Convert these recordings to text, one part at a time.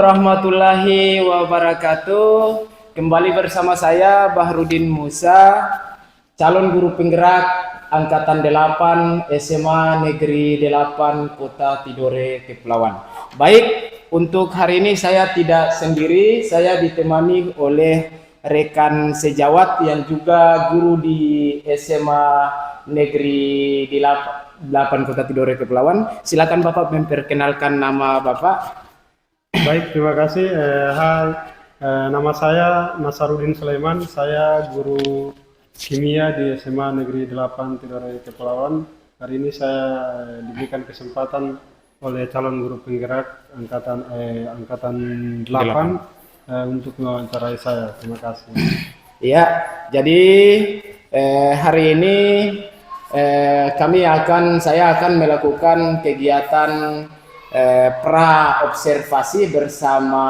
warahmatullahi wabarakatuh. Kembali bersama saya Bahrudin Musa, calon guru penggerak angkatan 8 SMA Negeri 8 Kota Tidore, Kepulauan. Baik, untuk hari ini saya tidak sendiri, saya ditemani oleh rekan sejawat yang juga guru di SMA Negeri 8 Kota Tidore, Kepulauan. Silakan Bapak memperkenalkan nama Bapak. Baik, terima kasih. Hai, nama saya Nasarudin Sulaiman. Saya guru kimia di SMA Negeri 8 Tidore, Kepulauan. Hari ini saya diberikan kesempatan oleh calon guru penggerak angkatan 8 untuk mewawancarai saya. Terima kasih. Ya, jadi hari ini saya akan melakukan kegiatan pra observasi bersama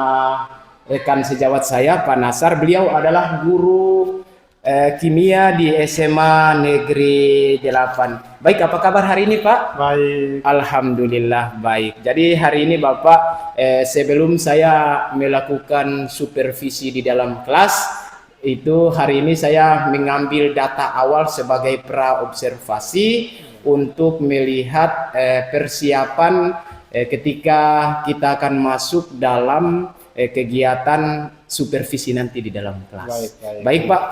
rekan sejawat saya Pak Nasar. Beliau adalah guru kimia di SMA Negeri 8. Baik, apa kabar hari ini Pak? Baik. Alhamdulillah baik. Jadi hari ini Bapak, sebelum saya melakukan supervisi di dalam kelas, itu hari ini saya mengambil data awal sebagai pra observasi untuk melihat persiapan ketika kita akan masuk dalam kegiatan supervisi nanti di dalam kelas. Baik Pak,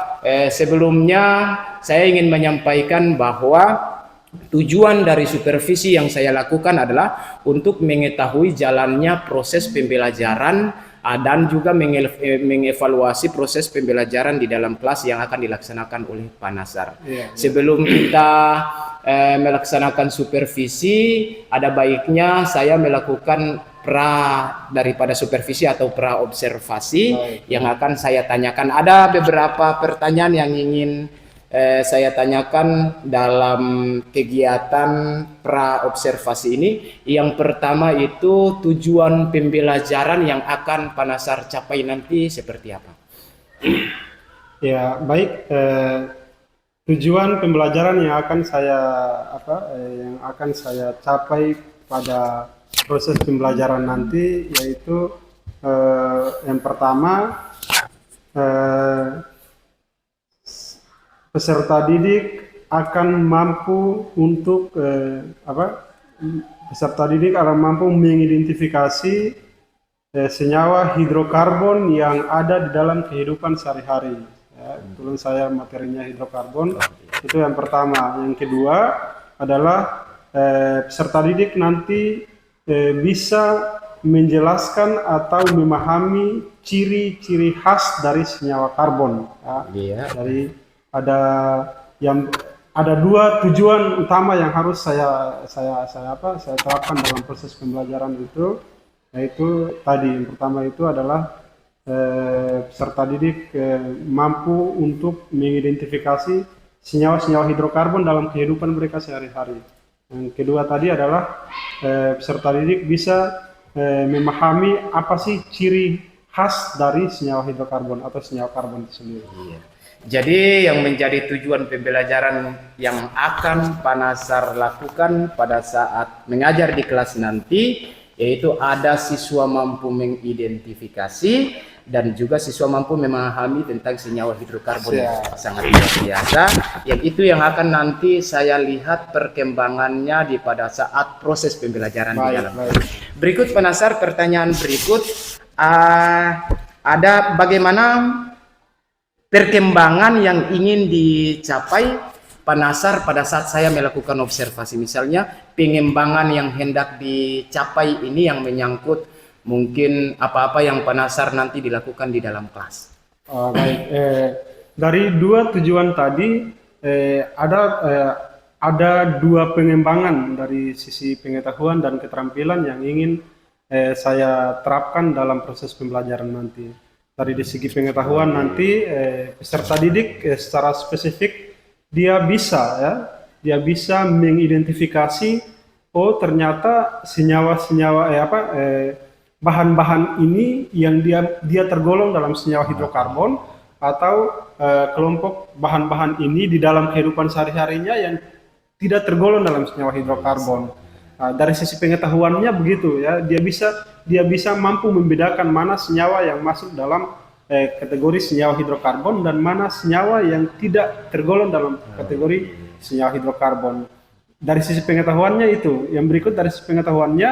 sebelumnya saya ingin menyampaikan bahwa tujuan dari supervisi yang saya lakukan adalah untuk mengetahui jalannya proses pembelajaran dan juga mengevaluasi proses pembelajaran di dalam kelas yang akan dilaksanakan oleh Pak Nasar. Sebelum kita melaksanakan supervisi, ada baiknya saya melakukan daripada supervisi atau pra observasi yang akan saya tanyakan. Ada beberapa pertanyaan yang ingin saya tanyakan dalam kegiatan pra observasi ini. Yang pertama itu tujuan pembelajaran yang akan Pak Nasar capai nanti seperti apa? Ya, baik. Tujuan pembelajaran yang akan saya capai pada proses pembelajaran nanti yaitu yang pertama, peserta didik akan mampu mengidentifikasi senyawa hidrokarbon yang ada di dalam kehidupan sehari-hari. Kebetulan saya materinya hidrokarbon, itu yang pertama. Yang kedua adalah peserta didik nanti bisa menjelaskan atau memahami ciri-ciri khas dari senyawa karbon. Dari ada dua tujuan utama yang harus saya terapkan dalam proses pembelajaran itu, yaitu tadi yang pertama itu adalah peserta didik mampu untuk mengidentifikasi senyawa-senyawa hidrokarbon dalam kehidupan mereka sehari-hari. Yang kedua tadi adalah peserta didik bisa memahami apa sih ciri khas dari senyawa hidrokarbon atau senyawa karbon itu sendiri. Jadi yang menjadi tujuan pembelajaran yang akan Pak Nasar lakukan pada saat mengajar di kelas nanti, yaitu ada siswa mampu mengidentifikasi dan juga siswa mampu memahami tentang senyawa hidrokarbon yang sangat luar biasa. Yang itu yang akan nanti saya lihat perkembangannya pada saat proses pembelajaran di dalam. Berikut Pak Nasar, pertanyaan berikut, ada bagaimana perkembangan yang ingin dicapai Pak Nasar pada saat saya melakukan observasi, misalnya pengembangan yang hendak dicapai ini yang menyangkut mungkin apa-apa yang Pak Nasar nanti dilakukan di dalam kelas. Dari dua tujuan tadi ada dua pengembangan dari sisi pengetahuan dan keterampilan yang ingin saya terapkan dalam proses pembelajaran nanti. Dari segi pengetahuan nanti peserta didik secara spesifik dia bisa mengidentifikasi ternyata bahan-bahan ini yang dia tergolong dalam senyawa hidrokarbon, atau kelompok bahan-bahan ini di dalam kehidupan sehari-harinya yang tidak tergolong dalam senyawa hidrokarbon. Dari sisi pengetahuannya begitu ya, dia bisa mampu membedakan mana senyawa yang masuk dalam kategori senyawa hidrokarbon dan mana senyawa yang tidak tergolong dalam kategori senyawa hidrokarbon. Dari sisi pengetahuannya itu, yang berikut dari sisi pengetahuannya,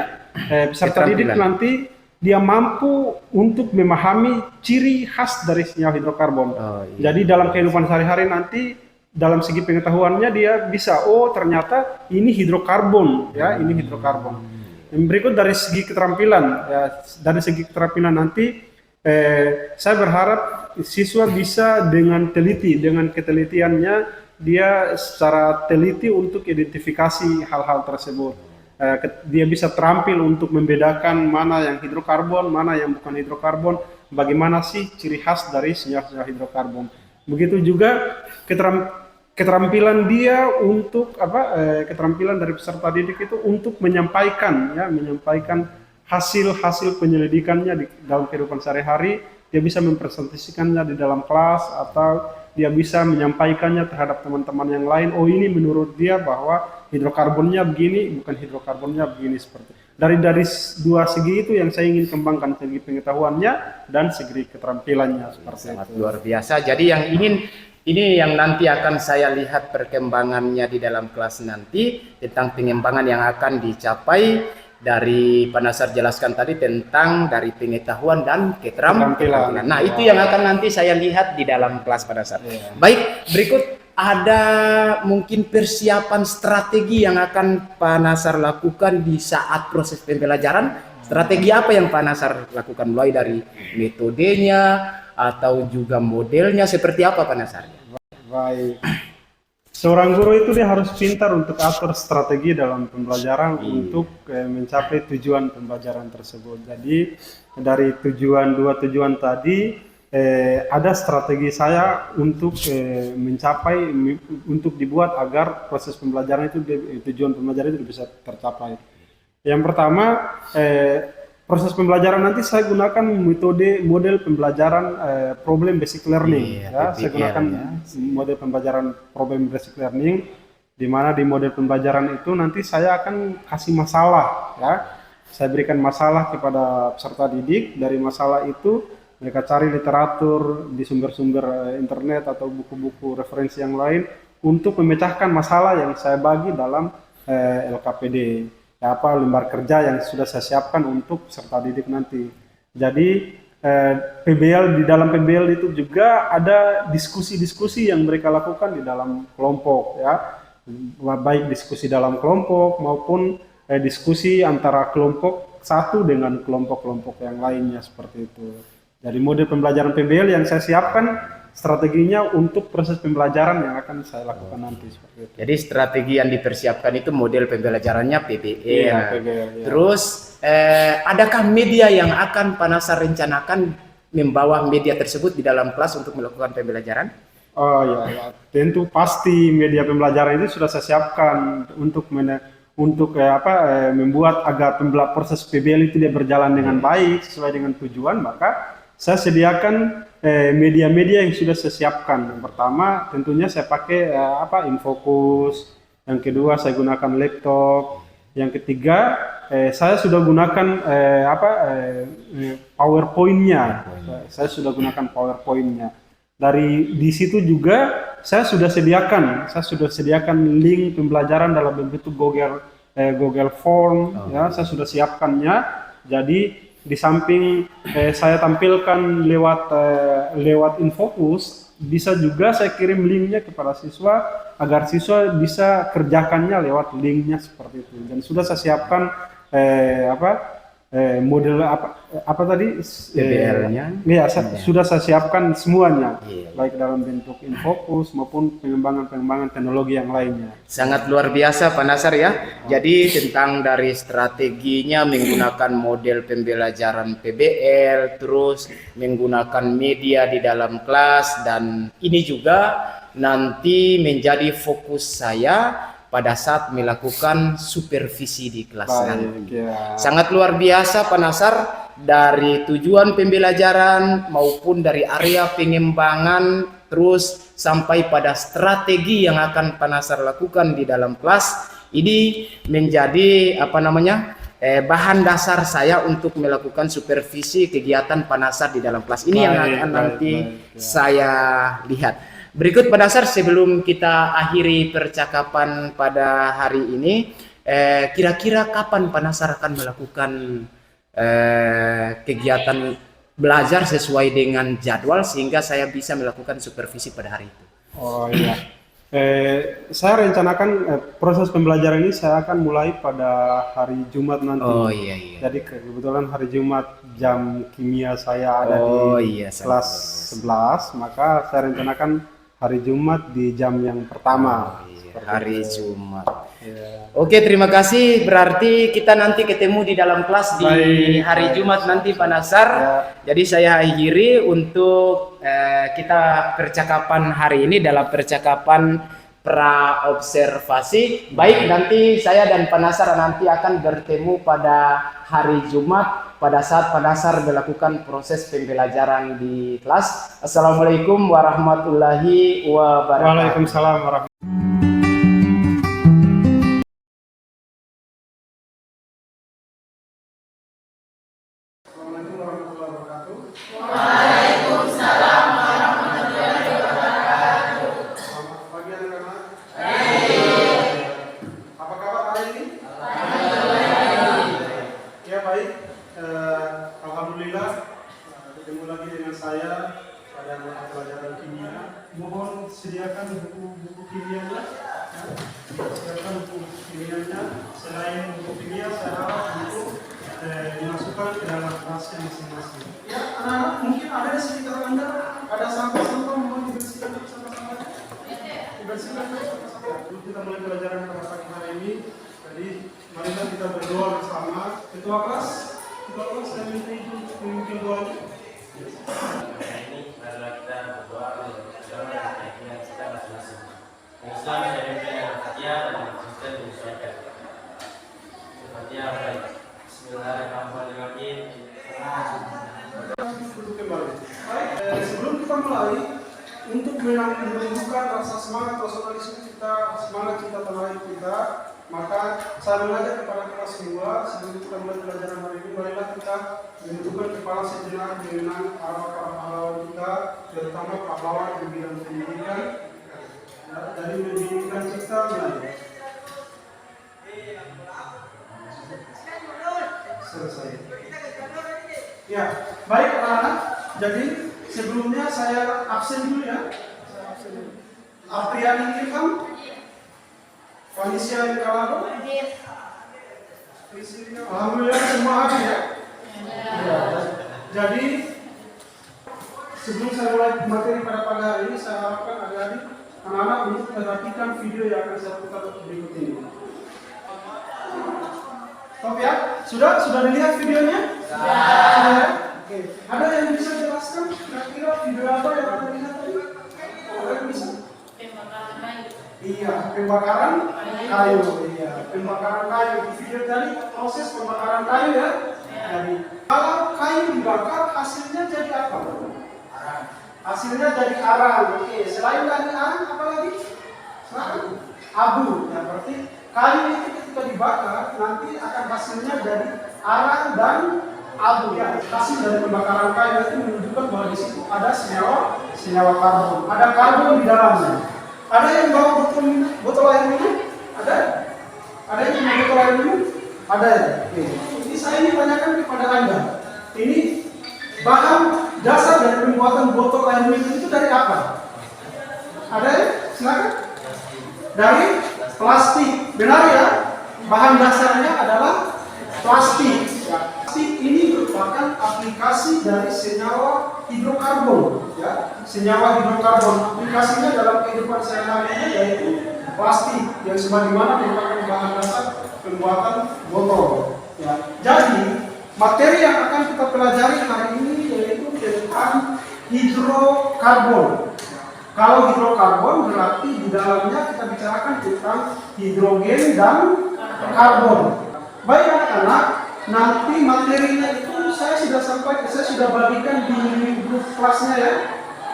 peserta didik nanti dia mampu untuk memahami ciri khas dari senyawa hidrokarbon. Jadi dalam kehidupan sehari-hari nanti dalam segi pengetahuannya dia bisa, oh ternyata ini hidrokarbon, ya ini hidrokarbon. Yang berikut dari segi keterampilan, ya, dari segi keterampilan nanti saya berharap siswa bisa dengan teliti, dengan ketelitiannya dia secara teliti untuk identifikasi hal-hal tersebut. Dia bisa terampil untuk membedakan mana yang hidrokarbon, mana yang bukan hidrokarbon, bagaimana sih ciri khas dari senyawa hidrokarbon. Begitu juga keterampilan dia untuk keterampilan dari peserta didik itu untuk menyampaikan hasil penyelidikannya di dalam kehidupan sehari-hari. Dia bisa mempresentasikannya di dalam kelas atau dia bisa menyampaikannya terhadap teman-teman yang lain. Oh ini menurut dia bahwa hidrokarbonnya begini, bukan hidrokarbonnya begini, seperti dari dua segi itu yang saya ingin kembangkan, segi pengetahuannya dan segi keterampilannya seperti sangat itu. luar biasa. Jadi yang ini yang nanti akan saya lihat perkembangannya di dalam kelas nanti tentang pengembangan yang akan dicapai dari Pak Nasar jelaskan tadi tentang dari pengetahuan dan keterampilan. Nah, itu yang akan nanti saya lihat di dalam kelas Pak Nasar. Baik, berikut ada mungkin persiapan strategi yang akan Pak Nasar lakukan di saat proses pembelajaran. Strategi apa yang Pak Nasar lakukan, mulai dari metodenya atau juga modelnya seperti apa Pak Nasar? Baik. Seorang guru itu dia harus pintar untuk atur strategi dalam pembelajaran untuk mencapai tujuan pembelajaran tersebut. Jadi dari dua tujuan tadi ada strategi saya untuk untuk dibuat agar proses pembelajaran itu, tujuan pembelajaran itu bisa tercapai. Yang pertama, proses pembelajaran nanti saya gunakan model pembelajaran problem basic learning. Saya gunakan model pembelajaran problem basic learning, di mana di model pembelajaran itu nanti saya akan kasih masalah. Ya, saya berikan masalah kepada peserta didik. Dari masalah itu mereka cari literatur di sumber-sumber internet atau buku-buku referensi yang lain untuk memecahkan masalah yang saya bagi dalam LKPD. Lembar kerja yang sudah saya siapkan untuk peserta didik nanti. Jadi PBL, di dalam PBL itu juga ada diskusi-diskusi yang mereka lakukan di dalam kelompok, ya, baik diskusi dalam kelompok maupun diskusi antara kelompok satu dengan kelompok-kelompok yang lainnya, seperti itu. Dari model pembelajaran PBL yang saya siapkan strateginya untuk proses pembelajaran yang akan saya lakukan nanti, seperti itu. Jadi strategi yang dipersiapkan itu model pembelajarannya PBL. PBL, ya. Terus adakah media yang akan Pak Nasar rencanakan membawa media tersebut di dalam kelas untuk melakukan pembelajaran? Oh ya, tentu pasti media pembelajaran itu sudah saya siapkan untuk membuat agar proses PBL itu dia berjalan dengan baik sesuai dengan tujuan. Maka saya sediakan media-media yang sudah saya siapkan. Yang pertama tentunya saya pakai Infocus. Yang kedua saya gunakan laptop. Yang ketiga saya sudah gunakan PowerPoint-nya. Saya sudah gunakan PowerPoint-nya. Di situ juga saya sudah sediakan link pembelajaran dalam bentuk Google Form. Ya, saya sudah siapkannya. Jadi di samping saya tampilkan lewat Infocus, bisa juga saya kirim linknya kepada siswa agar siswa bisa kerjakannya lewat linknya, seperti itu. Dan sudah saya siapkan model PBL-nya. Sudah saya siapkan semuanya, baik dalam bentuk Infocus maupun pengembangan teknologi yang lainnya. Sangat luar biasa Pak Nasar ya. Jadi tentang dari strateginya menggunakan model pembelajaran PBL, terus menggunakan media di dalam kelas, dan ini juga nanti menjadi fokus saya pada saat melakukan supervisi di kelas nanti. Sangat luar biasa Pak Nasar, dari tujuan pembelajaran maupun dari area pengembangan terus sampai pada strategi yang akan Pak Nasar lakukan di dalam kelas. Ini menjadi bahan dasar saya untuk melakukan supervisi kegiatan Panasar di dalam kelas. Ini yang akan nanti saya lihat. Berikut Panasar, sebelum kita akhiri percakapan pada hari ini, kira-kira kapan Panasar akan melakukan kegiatan belajar sesuai dengan jadwal sehingga saya bisa melakukan supervisi pada hari itu? Oh iya. Saya rencanakan proses pembelajaran ini saya akan mulai pada hari Jumat nanti. Oh iya iya. Jadi kebetulan hari Jumat jam kimia saya ada di kelas 11, maka saya rencanakan hari Jumat di jam yang pertama. Oh, iya. Hari Jumat. Yeah. Oke, terima kasih. Berarti kita nanti ketemu di dalam kelas di hari Jumat nanti Panasar. Jadi saya akhiri untuk kita percakapan hari ini dalam percakapan pra observasi. Baik, nanti saya dan Panasar nanti akan bertemu pada hari Jumat pada saat Panasar melakukan proses pembelajaran di kelas. Assalamualaikum warahmatullahi wabarakatuh. Waalaikumsalam warahmatullahi wabarakatuh. Alhamdulillah ketemu lagi dengan saya pada mata pelajaran kimia. Mohon sediakan buku-buku kimianya. Sediakan buku kimianya. Selain buku kimia, saya harap untuk dimasukkan ke dalam kelasnya masing-masing. Ya, anak-anak mungkin ada di sekitar Anda ada sampah-sampah mohon dibersihkan bersama-sama. Dibersihkan bersama-sama. Dulu kita mulai pelajaran pada pagi hari ini. Jadi marilah kita berdoa bersama. Ketua kelas. Bapak saya minta izin untuk memimpin doanya. Ini adalah kita berdoa untuk keyakinan kita masing-masing. Islam saya pimpin dengan Fatihah dan Kristen menyesuaikan. Fatihah baik. Bismillahirrahmanirrahim. Duduk kembali. Baik, sebelum kita mulai, untuk menumbuhkan rasa semangat nasionalisme kita, semangat cinta tanah air kita, maka saya mengajak kepada kelas 2 sebelum kita mulai pelajaran hari ini, marilah kita menentukan kepala sejenak mengenang para pahlawan kita, terutama pahlawan di bidang pendidikan, dari pendidikan kita mulai. Selesai. Ya, baik anak-anak. Jadi sebelumnya saya absen dulu ya. Apriani Ilham, Vanessa Kalado. Alhamdulillah semua hadir ya. Jadi sebelum saya mulai materi pada pagi hari ini, saya harapkan adik-adik anak-anak untuk perhatikan video yang akan saya putar berikut ini. Top ya? Sudah dilihat videonya? Sudah. Oke. Ada yang bisa jelaskan kira-kira video apa yang anda lihat tadi? Ada yang bisa? Pembakaran kayu. Iya, pembakaran kayu. Iya, pembakaran kayu. Di video tadi proses pembakaran kayu ya. Jadi kalau kayu dibakar hasilnya jadi apa? Arang. Hasilnya jadi arang. Oke. Selain dari arang apa lagi? Selain abu. Ya, berarti kayu itu ketika dibakar nanti akan hasilnya jadi arang dan abu ya. Hasil dari pembakaran kayu itu menunjukkan bahwa di situ ada senyawa karbon. Ada karbon di dalamnya. Ada yang bawa botol air minum? Ada? Ada yang punya botol air minum? Ada. Oke. Ini saya ini tanyakan kepada Anda. Ini bahan dasar dari pembuatan botol air minum itu dari apa? Ada ya? Silakan. Dari plastik. Benar ya? Bahan dasarnya adalah plastik. Ya. Plastik ini merupakan aplikasi dari senyawa hidrokarbon. Ya. Senyawa hidrokarbon. Aplikasinya dalam kehidupan sehari-hari yaitu plastik yang sebagaimana merupakan bahan dasar pembuatan botol. Ya. Jadi materi yang akan kita pelajari hari ini yaitu tentang hidrokarbon. Kalau hidrokarbon berarti di dalamnya kita bicarakan tentang hidrogen dan karbon. Baik anak-anak, nanti materinya itu saya sudah bagikan di grup kelasnya ya.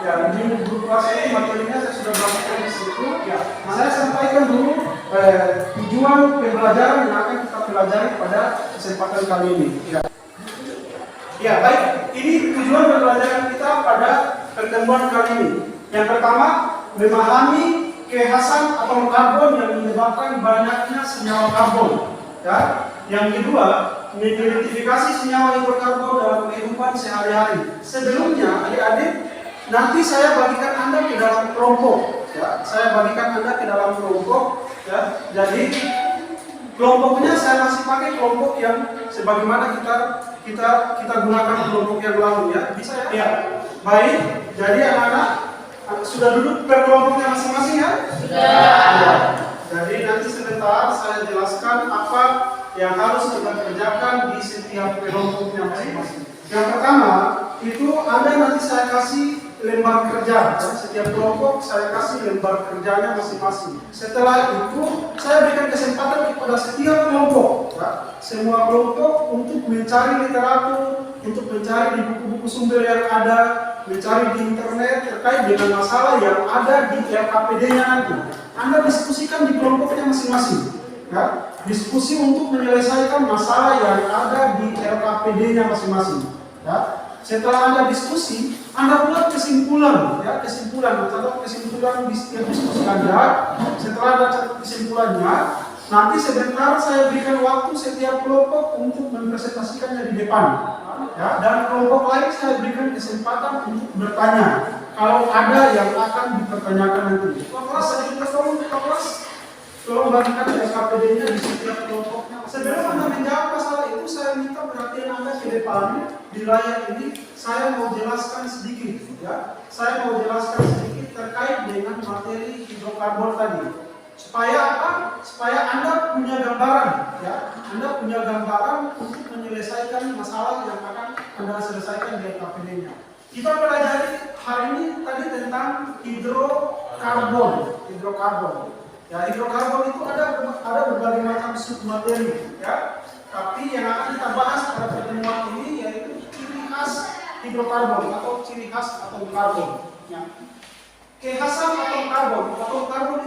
Ya, di grup kelas ini materinya saya sudah bagikan di situ. Ya, saya sampaikan dulu tujuan pembelajaran yang akan kita pelajari pada kesempatan kali ini. Ya, baik. Ini tujuan pembelajaran kita pada pertemuan kali ini. Yang pertama, memahami kekhasan atom karbon yang menyebabkan banyaknya senyawa karbon. Ya. Yang kedua, mengidentifikasi senyawa hidrokarbon dalam kehidupan sehari-hari. Sebelumnya, adik-adik, nanti saya bagikan Anda ke dalam kelompok. Ya, saya bagikan Anda ke dalam kelompok. Ya, jadi kelompoknya saya masih pakai kelompok yang sebagaimana kita gunakan kelompok yang lalu ya. Bisa ya? Ya. Baik. Jadi anak-anak sudah duduk per kelompoknya masing-masing ya? Sudah. Jadi nanti sebentar saya jelaskan apa yang harus kita kerjakan di setiap kelompoknya masing-masing. Yang pertama itu Anda nanti saya kasih lembar kerja, setiap kelompok saya kasih lembar kerjanya masing-masing. Setelah itu saya berikan kesempatan kepada setiap kelompok, ya, semua kelompok untuk mencari literatur, untuk mencari di buku-buku sumber yang ada, mencari di internet terkait dengan masalah yang ada di LKPD-nya nanti. Anda diskusikan di kelompoknya masing-masing, ya, diskusi untuk menyelesaikan masalah yang ada di LKPD-nya masing-masing. Ya. Setelah Anda diskusi, Anda buat kesimpulan, ya, kesimpulan, mencatat kesimpulan di setiap diskusi Anda. Setelah Anda catat kesimpulannya, nanti sebentar saya berikan waktu setiap kelompok untuk mempresentasikannya di depan. Ya, dan kelompok lain saya berikan kesempatan untuk bertanya kalau ada yang akan dipertanyakan nanti. Kelas sedikit kelas, tolong bagikan SKPD-nya di setiap kelompoknya. Sebelum Anda menjawab masalah itu, saya minta perhatian Anda ke depan di layar ini. Saya mau jelaskan sedikit, ya. Saya mau jelaskan sedikit terkait dengan materi hidrokarbon tadi. Supaya apa? Supaya Anda punya gambaran, ya. Anda punya gambaran untuk menyelesaikan masalah yang akan Anda selesaikan di LKPD-nya. Kita pelajari hari ini tadi tentang hidrokarbon. Ya, hidrokarbon itu ada berbagai macam submateri, ya. Tapi yang akan kita bahas pada pertemuan ini yaitu ciri khas hidrokarbon atau ciri khas atom karbon. Ya. Kekhasan atom karbon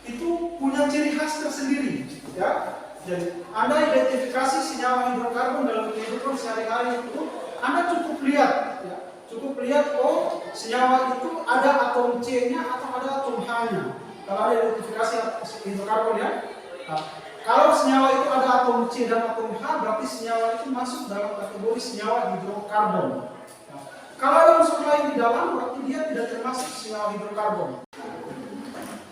itu punya ciri khas tersendiri, ya. Jadi Anda identifikasi senyawa hidrokarbon dalam kehidupan sehari-hari itu, Anda cukup lihat, ya. Cukup lihat oh senyawa itu ada atom C-nya atau ada atom H-nya. Kalau ada identifikasi hidrokarbon ya. Nah, kalau senyawa itu ada atom C dan atom H, berarti senyawa itu masuk dalam kategori senyawa hidrokarbon. Nah, kalau ada unsur lain di dalam, berarti dia tidak termasuk senyawa hidrokarbon.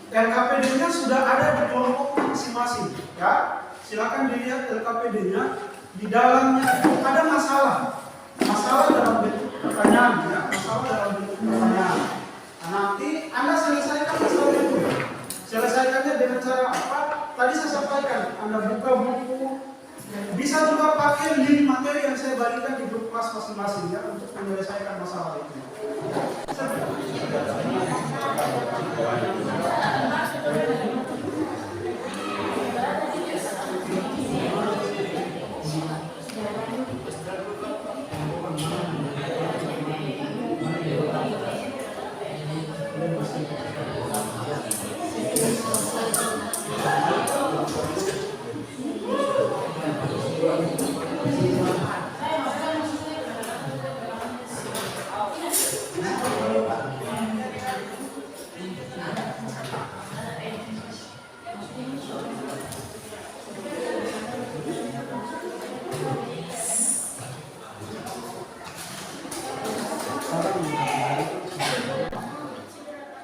LKPD-nya sudah ada di kelompok masing-masing. Ya, silakan dilihat LKPD-nya. Di dalamnya itu ada masalah dalam bentuk pertanyaan, ya. Masalah dalam bentuk pertanyaan. Nah, nanti Anda selesaikan masalah itu. Selesaikannya dengan cara apa? Tadi saya sampaikan, Anda buka buku, bisa juga pakai link materi yang saya bagikan di grup kelas masing-masing ya untuk menyelesaikan masalah itu.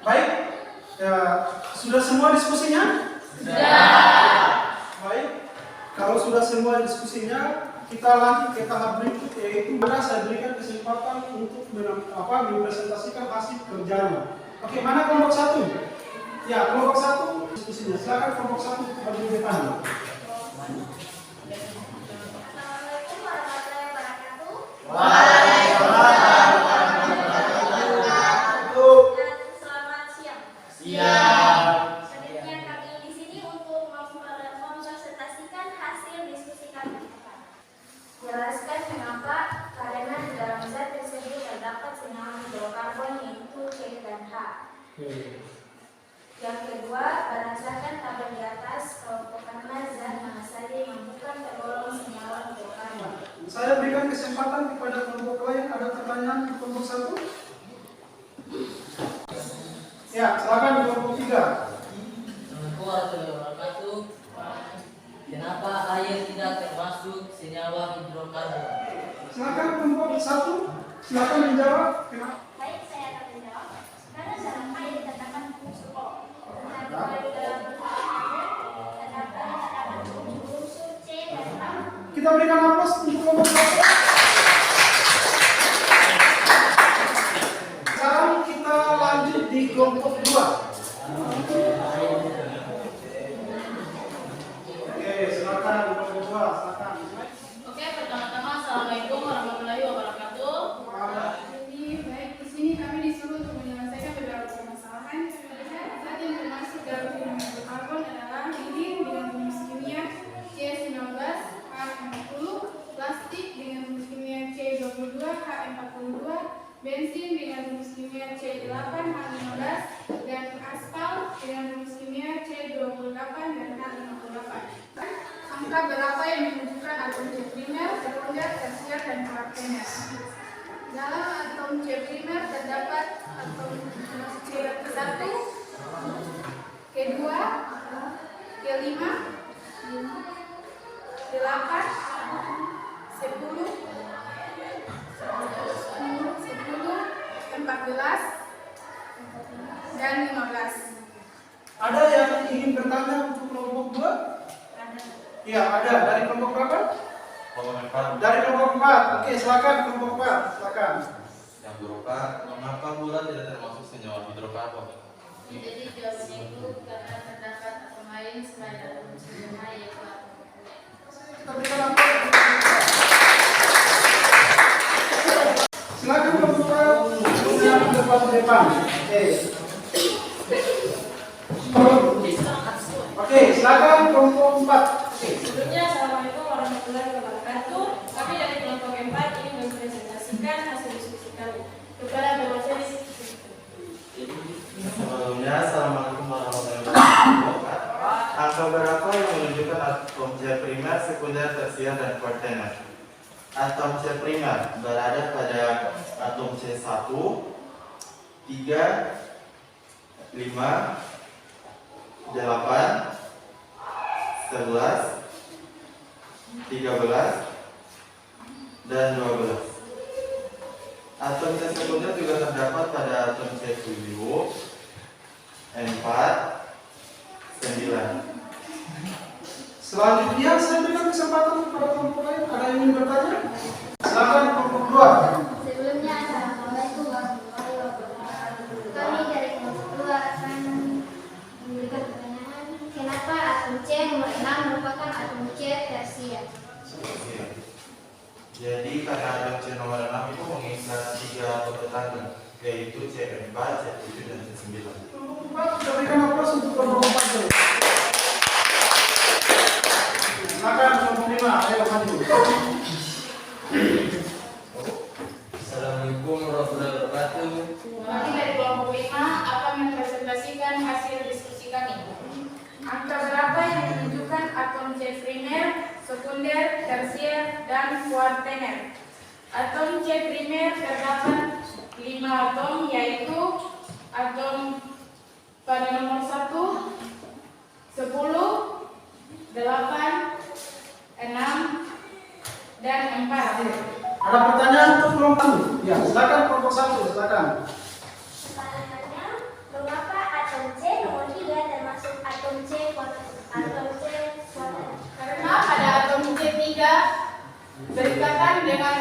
Baik, ya, sudah semua diskusinya? Sudah. Baik, kalau sudah semua diskusinya, kita lanjut ke tahap berikut, yaitu mana saya berikan kesempatan untuk mempresentasikan hasil kerjanya. Oke, mana kelompok 1? Ya, kelompok 1 diskusinya. Silakan kelompok 1 bagi depan. Jelaskan kenapa, karena di dalam zat tersebut terdapat senyawa hidrokarbon yaitu C dan H. Yang kedua, berdasarkan tabel di atas, kelompokanlah zat mana saja yang bukan tergolong senyawa hidrokarbon. Saya berikan kesempatan kepada kelompok lain. Ada pertanyaan di kelompok 1? Ya, silakan kelompok 3. Assalamualaikum warahmatullahi wabarakatuh. Kenapa air tidak termasuk senyawa hidrokarbon? Silakan kelompok 1. Silakan menjawab. Kenapa? Baik, saya akan menjawab. Karena dalam air terdapat unsur O. Tetapi dalam unsur air terdapat unsur C dan K. Kita berikan aplaus untuk kelompok 1. Sekarang kita lanjut di kelompok 2. Oke, silakan kelompok 2. Silakan. Oke, pertama-tama Assalamualaikum warahmatullahi wabarakatuh. Jadi baik, di sini kami disuruh untuk menyelesaikan beberapa permasalahan. Zat yang termasuk dalam hidrogen hidrokarbon adalah lilin dengan rumus kimia C19 H40, plastik dengan rumus kimia C22 H42, bensin dengan rumus kimia C8 H15, dan aspal dengan rumus kimia C28 dan H58. Angka berapa yang menunjukkan atom C primer, sekunder, tersier, dan kuartener? Dalam atom C primer terdapat atom C1, K2, K5, 8, 10, 14, dan 15. Ada yang ingin bertanya untuk kelompok 2? Iya, ada. Dari kelompok berapa? Dari kelompok 4. Oke, silakan kelompok 4. Silakan. Yang berupa, mengapa gula tidak termasuk senyawa hidrokarbon? Jadi jawabannya itu karena terdapat atom lain selain atom senyawa yaitu atom gula. Kita berikan aplaus. Silakan kelompok 4. Yang depan. Oke, silakan kelompok 4. Sebelumnya Assalamualaikum warahmatullahi wabarakatuh. Kami dari kelompok 4 ingin mempresentasikan hasil diskusi kami kepada Bapak Seri. Sebelumnya, Assalamualaikum warahmatullahi wabarakatuh. Angka berapa yang menunjukkan atom C primer, sekunder, tersier, dan kuartener? Atom C primer berada pada atom C1, 3, 5, 8, 11, 13, dan 12. Atom C sekunder juga terdapat pada atom C7, 4, 9. Selanjutnya saya berikan kesempatan kepada kelompok lain. Ada yang ingin bertanya? Silakan kelompok 2. Sebelumnya, Assalamualaikum warahmatullahi wabarakatuh. Kami dari kelompok 2 akan memberikan pertanyaan, kenapa atom C nomor 6 merupakan atom C tersier? Jadi karena atom C nomor 6 itu mengikat 3 atom tetangga, yaitu C4, C7, dan C9. Kelompok 4, kita berikan aplaus untuk kelompok 4. Silakan kelompok 5. Ayo maju. Assalamualaikum warahmatullahi wabarakatuh. Kami dari kelompok 5 akan mempresentasikan hasil diskusi kami. Angka berapa yang menunjukkan atom C primer, sekunder, tersier, dan kuartener? Atom C primer terdapat 5 atom, yaitu atom pada nomor 1, 10, 8, 6, dan 4. Ada pertanyaan untuk kelompok 1? Ya, silakan kelompok 1. Silakan. Pertanyaannya, mengapa atom C nomor 3 termasuk atom C kuartener? Karena pada atom C3 berdekatan dengan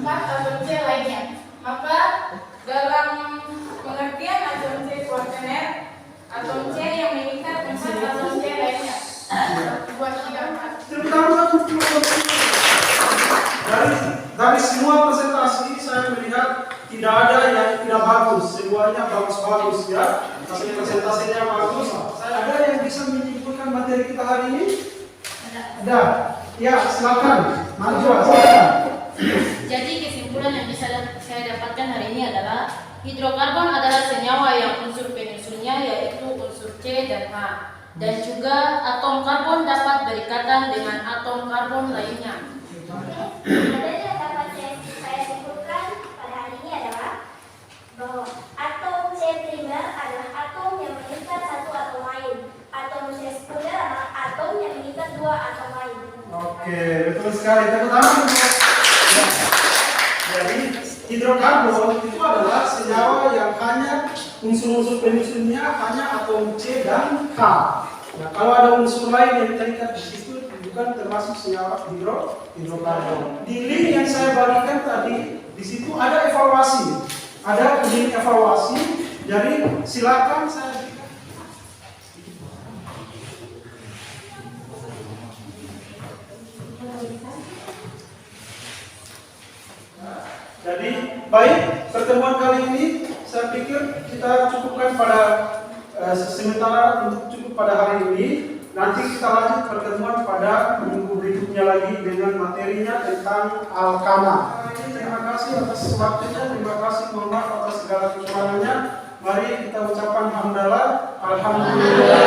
4 atom C lainnya. Maka dalam pengertian atom C kuartener, atom C yang mengikat 4 atom C lainnya buat 3. Terutama untuk kelompok 1. Dari semua presentasi saya melihat tidak ada yang tidak bagus, semuanya bagus-bagus ya. Hasil presentasinya bagus. Ada yang bisa menyimpulkan materi kita hari ini? Ada. Ya, silakan. Maju, silakan. Jadi kesimpulan yang bisa saya dapatkan hari ini adalah hidrokarbon adalah senyawa yang unsur penyusunnya yaitu unsur dan H. Dan juga atom karbon dapat berikatan dengan atom karbon lainnya. Materi yang dapat saya simpulkan pada hari ini adalah bahwa atom C primer adalah atom yang mengikat satu atom lain. Atom C sekunder adalah atom yang mengikat dua atom lain. Oke, betul sekali. Tepuk tangan. Ya. Jadi hidrokarbon itu adalah senyawa yang hanya unsur-unsur penyusunnya hanya atom C dan H. Nah, kalau ada unsur lain yang terikat di situ bukan termasuk senyawa hidrokarbon. Di link yang saya bagikan tadi di situ ada evaluasi, ada link evaluasi. Jadi silakan saya. Jadi baik, pertemuan kali ini saya pikir kita cukupkan pada sementara untuk cukup pada hari ini. Nanti kita lanjut pertemuan pada minggu berikutnya lagi dengan materinya tentang alkana. Terima kasih atas waktunya, terima kasih, mohon maaf atas segala kekurangannya. Mari kita ucapkan hamdalah, alhamdulillah.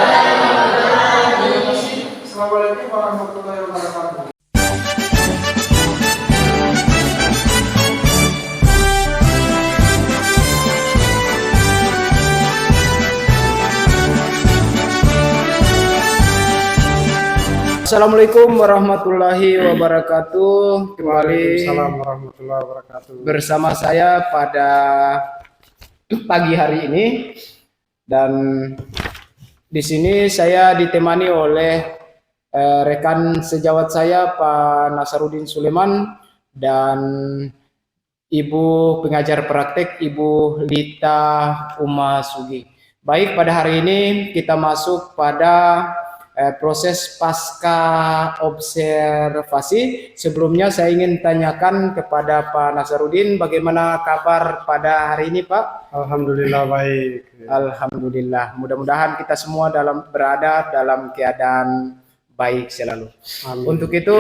Terima kasih. Assalamualaikum warahmatullahi wabarakatuh. Assalamualaikum warahmatullahi wabarakatuh. Kembali Waalaikumsalam warahmatullahi wabarakatuh. bersama saya pada pagi hari ini, dan di sini saya ditemani oleh rekan sejawat saya Pak Nasaruddin Sulaiman dan Ibu pengajar praktek Ibu Lita Umasugi. Baik, pada hari ini kita masuk pada proses pasca observasi. Sebelumnya saya ingin tanyakan kepada Pak Nasaruddin, bagaimana kabar pada hari ini, Pak? Alhamdulillah baik. Alhamdulillah. Mudah-mudahan kita semua berada dalam keadaan baik selalu. Amin. Untuk itu,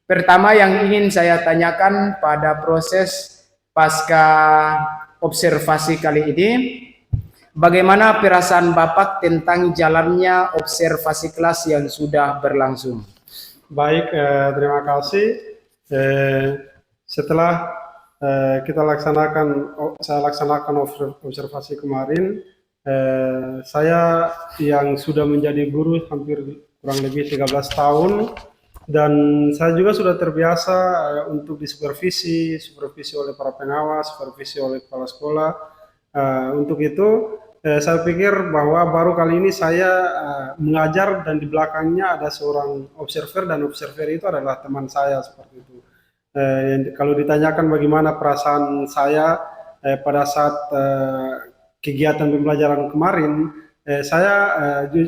pertama yang ingin saya tanyakan pada proses pasca observasi kali ini, bagaimana perasaan Bapak tentang jalannya observasi kelas yang sudah berlangsung? Baik, terima kasih. Setelah saya laksanakan observasi kemarin, saya yang sudah menjadi guru hampir kurang lebih 13 tahun, dan saya juga sudah terbiasa untuk disupervisi oleh para pengawas, supervisi oleh kepala sekolah. Untuk itu, saya pikir bahwa baru kali ini saya mengajar dan di belakangnya ada seorang observer, dan observer itu adalah teman saya seperti itu. Kalau ditanyakan bagaimana perasaan saya pada saat kegiatan pembelajaran kemarin, saya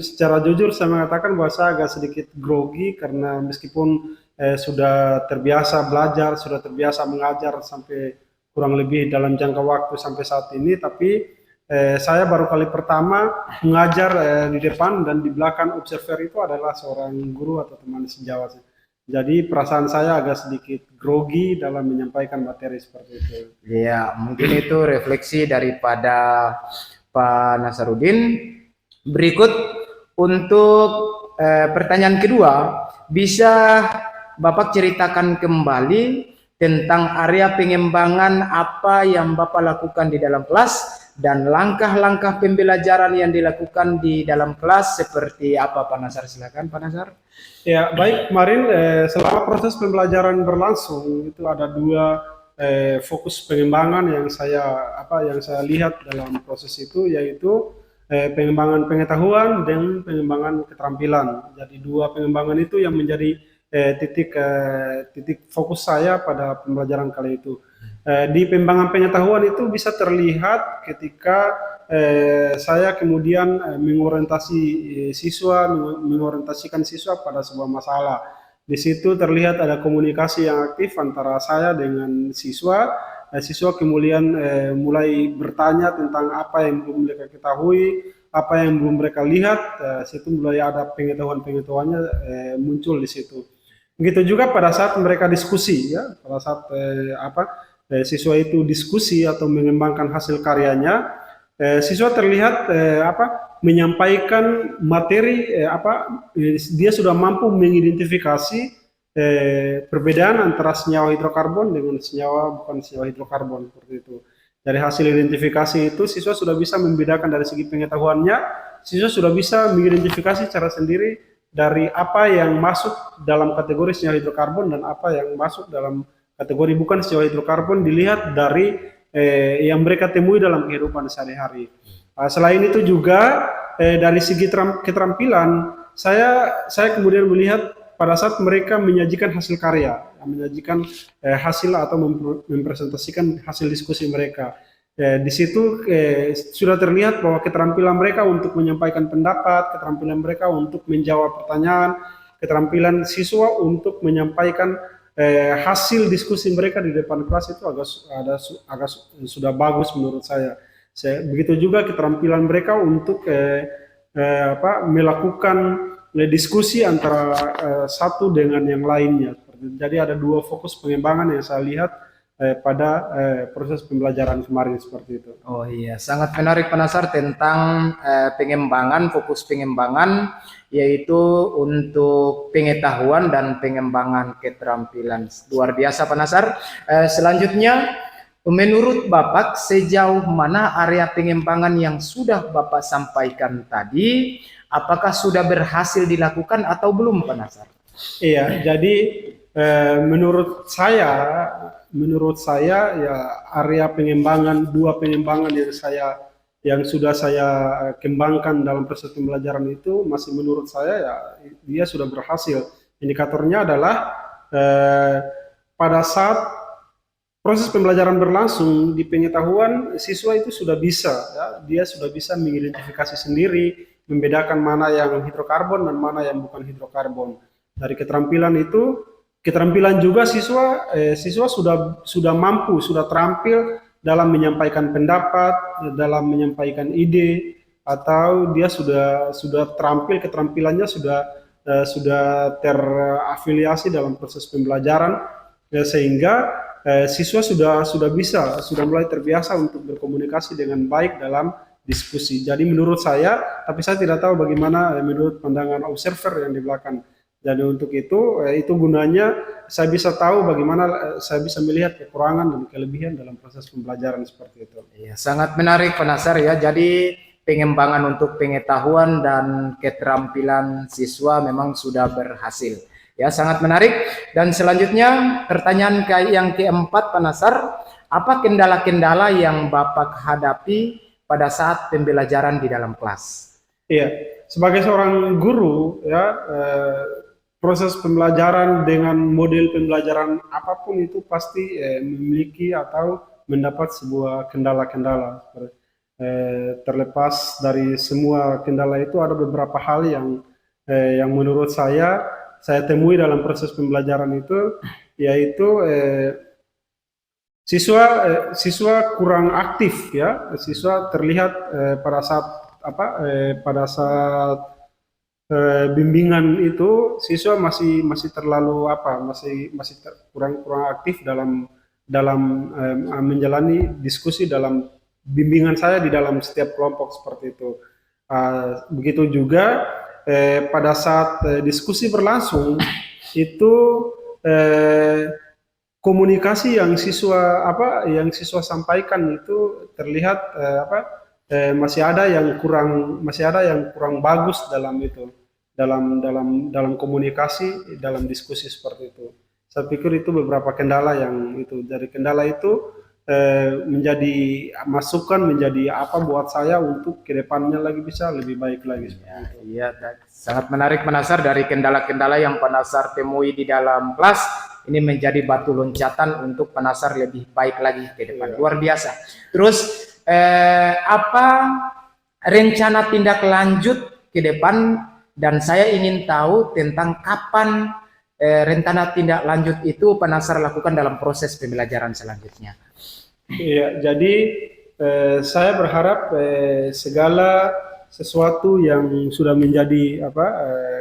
secara jujur saya mengatakan bahwa saya agak sedikit grogi karena meskipun sudah terbiasa belajar, sudah terbiasa mengajar sampai kurang lebih dalam jangka waktu sampai saat ini, tapi saya baru kali pertama mengajar di depan, dan di belakang observer itu adalah seorang guru atau teman sejawat. Jadi perasaan saya agak sedikit grogi dalam menyampaikan materi seperti itu. Ya, mungkin itu refleksi daripada Pak Nasaruddin. Berikut untuk pertanyaan kedua, bisa Bapak ceritakan kembali tentang area pengembangan apa yang Bapak lakukan di dalam kelas, dan langkah-langkah pembelajaran yang dilakukan di dalam kelas seperti apa, Pak Nasar? Silakan, Pak Nasar. Ya, baik. Kemarin selama proses pembelajaran berlangsung itu ada dua fokus pengembangan yang saya lihat dalam proses itu, yaitu pengembangan pengetahuan dan pengembangan keterampilan. Jadi dua pengembangan itu yang menjadi titik fokus saya pada pembelajaran kali itu. Di pengembangan pengetahuan itu bisa terlihat ketika saya kemudian mengorientasikan siswa pada sebuah masalah. Di situ terlihat ada komunikasi yang aktif antara saya dengan siswa. Siswa kemudian mulai bertanya tentang apa yang belum mereka ketahui, apa yang belum mereka lihat. Situ mulai ada pengetahuan-pengetahuannya muncul di situ. Begitu juga pada saat mereka diskusi, ya, pada saat siswa itu diskusi atau mengembangkan hasil karyanya, siswa terlihat menyampaikan materi dia sudah mampu mengidentifikasi perbedaan antara senyawa hidrokarbon dengan senyawa bukan senyawa hidrokarbon seperti itu. Dari hasil identifikasi itu siswa sudah bisa membedakan dari segi pengetahuannya, siswa sudah bisa mengidentifikasi secara sendiri dari apa yang masuk dalam kategori senyawa hidrokarbon dan apa yang masuk dalam kategori bukan senyawa hidrokarbon dilihat dari yang mereka temui dalam kehidupan sehari-hari. Selain itu juga dari segi keterampilan, saya kemudian melihat pada saat mereka menyajikan hasil karya, menyajikan hasil atau mempresentasikan hasil diskusi mereka. Di situ sudah terlihat bahwa keterampilan mereka untuk menyampaikan pendapat, keterampilan mereka untuk menjawab pertanyaan, keterampilan siswa untuk menyampaikan hasil diskusi mereka di depan kelas itu agak sudah bagus menurut saya. Begitu juga keterampilan mereka untuk melakukan diskusi antara satu dengan yang lainnya. Jadi ada dua fokus pengembangan yang saya lihat pada proses pembelajaran kemarin seperti itu. Oh iya, sangat menarik Pak Nasar tentang pengembangan, fokus pengembangan yaitu untuk pengetahuan dan pengembangan keterampilan. Luar biasa Pak Nasar. Selanjutnya, menurut Bapak sejauh mana area pengembangan yang sudah Bapak sampaikan tadi, apakah sudah berhasil dilakukan atau belum Pak Nasar? Iya, jadi menurut saya ya area pengembangan, dua pengembangan yang sudah saya kembangkan dalam proses pembelajaran itu masih menurut saya ya dia sudah berhasil. Indikatornya adalah pada saat proses pembelajaran berlangsung di pengetahuan siswa itu sudah bisa ya, dia sudah bisa mengidentifikasi sendiri, membedakan mana yang hidrokarbon dan mana yang bukan hidrokarbon. Dari keterampilan itu, keterampilan juga siswa sudah mampu, sudah terampil dalam menyampaikan pendapat, dalam menyampaikan ide, atau dia sudah terampil, keterampilannya sudah terafiliasi dalam proses pembelajaran, sehingga siswa sudah mulai terbiasa untuk berkomunikasi dengan baik dalam diskusi. Jadi menurut saya, tapi saya tidak tahu bagaimana menurut pandangan observer yang di belakang. Jadi untuk itu gunanya saya bisa tahu bagaimana saya bisa melihat kekurangan dan kelebihan dalam proses pembelajaran seperti itu. Iya, sangat menarik Pak Nasar ya. Jadi pengembangan untuk pengetahuan dan keterampilan siswa memang sudah berhasil. Ya, sangat menarik. Dan selanjutnya pertanyaan yang keempat Pak Nasar, apa kendala-kendala yang Bapak hadapi pada saat pembelajaran di dalam kelas? Iya, sebagai seorang guru ya proses pembelajaran dengan model pembelajaran apapun itu pasti memiliki atau mendapat sebuah kendala-kendala. Terlepas dari semua kendala itu ada beberapa hal yang menurut saya temui dalam proses pembelajaran itu, yaitu siswa kurang aktif ya, siswa terlihat pada saat bimbingan itu siswa masih terlalu kurang aktif dalam menjalani diskusi dalam bimbingan saya di dalam setiap kelompok seperti itu. Begitu juga pada saat diskusi berlangsung itu komunikasi yang siswa sampaikan itu terlihat masih ada yang kurang bagus dalam komunikasi, dalam diskusi seperti itu. Saya pikir itu beberapa kendala yang itu. Dari kendala itu menjadi masukan, menjadi apa buat saya untuk kedepannya lagi bisa lebih baik lagi. Iya, sangat menarik Pak Nasar. Dari kendala-kendala yang Pak Nasar temui di dalam kelas, ini menjadi batu loncatan untuk Pak Nasar lebih baik lagi ke depan. Luar biasa. Terus apa rencana tindak lanjut ke depan? Dan saya ingin tahu tentang kapan rencana tindak lanjut itu Pak Nasar lakukan dalam proses pembelajaran selanjutnya. Iya, jadi saya berharap segala sesuatu yang sudah menjadi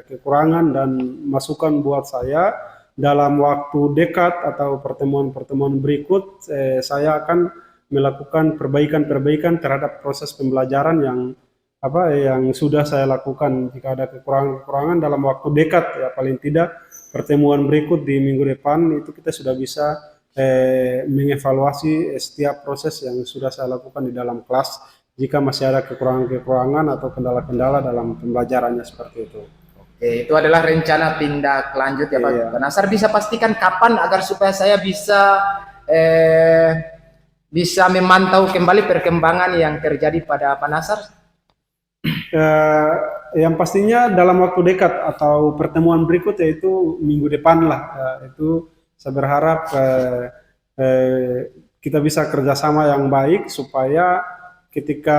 kekurangan dan masukan buat saya dalam waktu dekat atau pertemuan-pertemuan berikut, saya akan melakukan perbaikan-perbaikan terhadap proses pembelajaran yang sudah saya lakukan. Jika ada kekurangan-kekurangan dalam waktu dekat, ya paling tidak pertemuan berikut di minggu depan itu kita sudah bisa mengevaluasi setiap proses yang sudah saya lakukan di dalam kelas. Jika masih ada kekurangan-kekurangan atau kendala-kendala dalam pembelajarannya seperti itu. Oke, itu adalah rencana tindak lanjut ya Pak. Iya. Pak Nasar bisa pastikan kapan agar supaya saya bisa memantau kembali perkembangan yang terjadi pada Pak Nasar? Yang pastinya dalam waktu dekat atau pertemuan berikut yaitu minggu depan lah. Itu saya berharap kita bisa kerjasama yang baik supaya ketika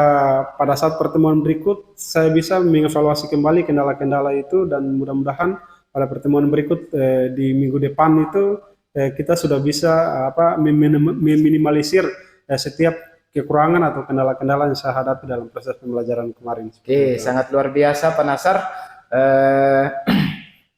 pada saat pertemuan berikut saya bisa mengevaluasi kembali kendala-kendala itu, dan mudah-mudahan pada pertemuan berikut di minggu depan itu kita sudah bisa meminimalisir setiap kekurangan atau kendala-kendala yang saya hadapi dalam proses pembelajaran kemarin. Oke, sangat luar biasa Pak Nasar.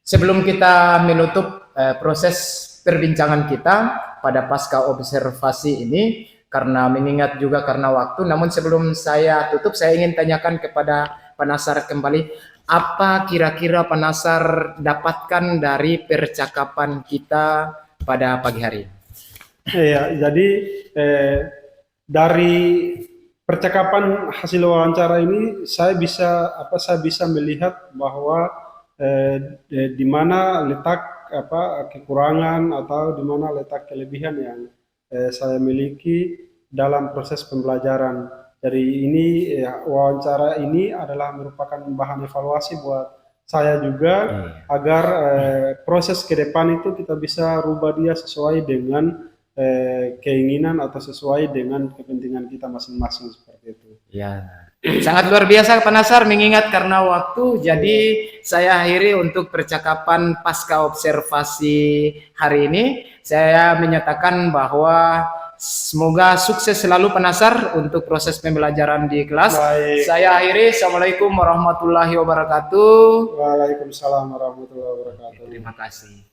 Sebelum kita menutup proses perbincangan kita pada pasca observasi ini, karena mengingat juga karena waktu, namun sebelum saya tutup, saya ingin tanyakan kepada Pak Nasar kembali, apa kira-kira Pak Nasar dapatkan dari percakapan kita pada pagi hari? Ya, jadi dari percakapan hasil wawancara ini saya bisa melihat bahwa di mana letak kekurangan atau di mana letak kelebihan yang saya miliki dalam proses pembelajaran. Jadi ini wawancara ini adalah merupakan bahan evaluasi buat saya juga agar proses ke depan itu kita bisa rubah dia sesuai dengan keinginan atau sesuai dengan kepentingan kita masing-masing seperti itu. Ya, sangat luar biasa Pak Nasar, mengingat karena waktu, jadi saya akhiri untuk percakapan pasca observasi hari ini. Saya menyatakan bahwa semoga sukses selalu Pak Nasar untuk proses pembelajaran di kelas. Baik. Saya akhiri. Assalamualaikum warahmatullahi wabarakatuh. Waalaikumsalam warahmatullahi wabarakatuh. Terima kasih.